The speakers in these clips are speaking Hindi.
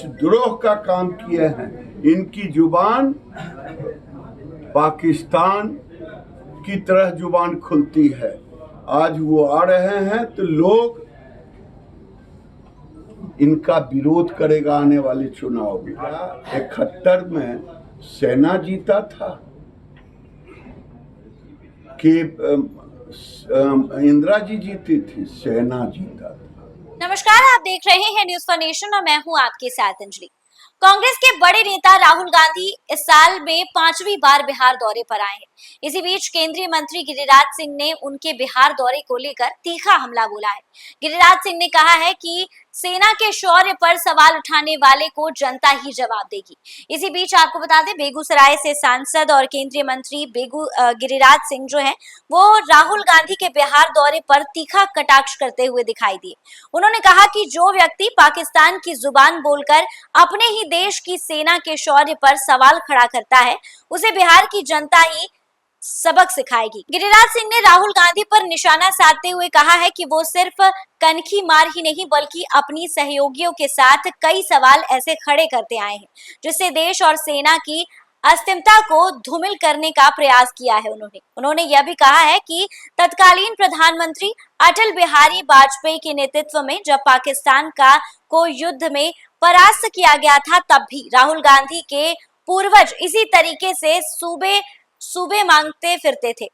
देशद्रोह का काम किए हैं। इनकी जुबान पाकिस्तान की तरह जुबान खुलती है। आज वो आ रहे हैं तो लोग इनका विरोध करेगा आने वाले चुनाव में। 71 में सेना जीता था कि इंदिरा जी जीती थी? सेना जीता था। नमस्कार, आप देख रहे हैं न्यूज़ फॉर नेशन और मैं हूं आपके साथ अंजलि। कांग्रेस के बड़े नेता राहुल गांधी इस साल में 5वीं बार बिहार दौरे पर आए हैं। इसी बीच केंद्रीय मंत्री गिरिराज सिंह ने उनके बिहार दौरे को लेकर तीखा हमला बोला है। गिरिराज सिंह ने कहा है कि सेना के शौर्य पर सवाल उठाने वाले को जनता ही जवाब देगी। इसी बीच आपको बता दें, बेगूसराय से सांसद और केंद्रीय मंत्री गिरिराज सिंह जो हैं वो राहुल गांधी के बिहार दौरे पर तीखा कटाक्ष करते हुए दिखाई दिए। उन्होंने कहा कि जो व्यक्ति पाकिस्तान की जुबान बोलकर अपने ही देश की सेना के शौर्य पर सवाल खड़ा करता है, उसे बिहार की जनता ही सबक सिखाएगी। गिरिराज सिंह ने राहुल गांधी पर निशाना साधते हुए कहा है कि वो सिर्फ कनखी मार ही नहीं बल्कि अपनी सहयोगियों के साथ कई सवाल ऐसे खड़े करते आए हैं जिससे देश और सेना की अस्मिता को धूमिल करने का प्रयास किया है। उन्होंने यह भी कहा है कि तत्कालीन प्रधानमंत्री अटल बिहारी वाजपेयी के नेतृत्व में जब पाकिस्तान को युद्ध में परास्त किया गया था, तब भी राहुल गांधी के पूर्वज इसी तरीके से सूबे मांगते फिरते थे।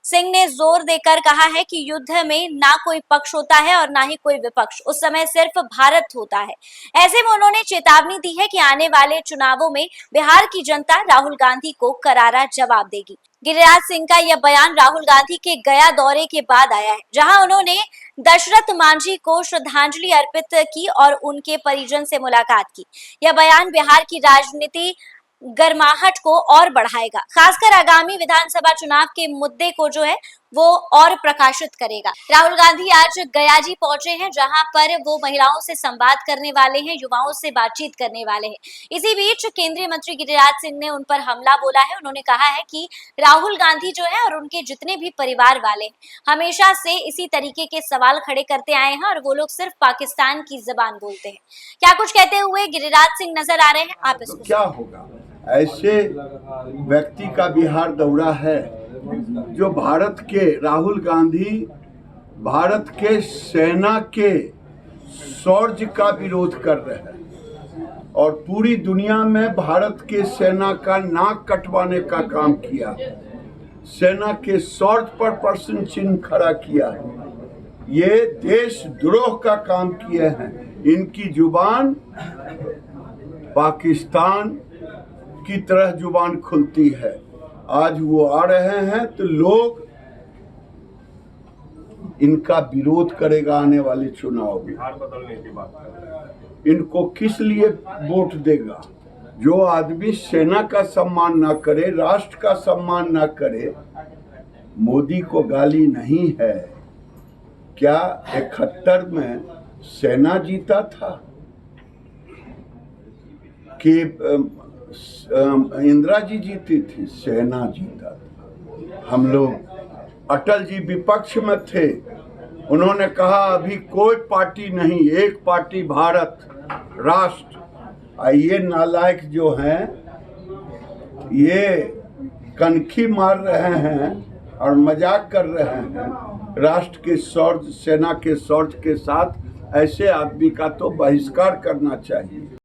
सिंह ने जोर देकर कहा है कि युद्ध में ना कोई पक्ष होता है और ना ही कोई विपक्ष, उस समय सिर्फ भारत होता है। ऐसे में उन्होंने चेतावनी दी है कि आने वाले चुनावों में बिहार की जनता राहुल गांधी को करारा जवाब देगी। गिरिराज सिंह का यह बयान राहुल गांधी के गया दौरे के बाद आया है, जहां उन्होंने दशरथ मांझी को श्रद्धांजलि अर्पित की और उनके परिजन से मुलाकात की। यह बयान बिहार की राजनीति गर्माहट को और बढ़ाएगा, खासकर आगामी विधानसभा चुनाव के मुद्दे को जो है वो और प्रकाशित करेगा। राहुल गांधी आज गया जी पहुंचे हैं, जहां पर वो महिलाओं से संवाद करने वाले हैं, युवाओं से बातचीत करने वाले हैं। इसी बीच केंद्रीय मंत्री गिरिराज सिंह ने उन पर हमला बोला है। उन्होंने कहा है कि राहुल गांधी जो है और उनके जितने भी परिवार वाले हैं हमेशा से इसी तरीके के सवाल खड़े करते आए हैं और वो लोग सिर्फ पाकिस्तान की जबान बोलते हैं। क्या कुछ कहते हुए गिरिराज सिंह नजर आ रहे हैं, आप इसको क्या होगा? ऐसे व्यक्ति का बिहार दौरा है जो राहुल गांधी भारत के सेना के शौर्य का विरोध कर रहे हैं और पूरी दुनिया में भारत के सेना का नाक कटवाने का काम किया, सेना के शौर्य पर प्रश्न चिन्ह खड़ा किया। ये देशद्रोह का काम किए हैं। इनकी जुबान पाकिस्तान की तरह जुबान खुलती है। आज वो आ रहे हैं तो लोग इनका विरोध करेगा आने वाले चुनाव में। बदलने की बात इनको किस लिए वोट देगा? जो आदमी सेना का सम्मान ना करे, राष्ट्र का सम्मान ना करे, मोदी को गाली नहीं है क्या? 71 में सेना जीता था कि इंदिरा जी जीती थी? सेना जीता था। हम लोग अटल जी विपक्ष में थे, उन्होंने कहा अभी कोई पार्टी नहीं, एक पार्टी भारत राष्ट्र। ये नालायक जो हैं ये कनखी मार रहे हैं और मजाक कर रहे हैं राष्ट्र के शौर्य, सेना के शौर्य के साथ। ऐसे आदमी का तो बहिष्कार करना चाहिए।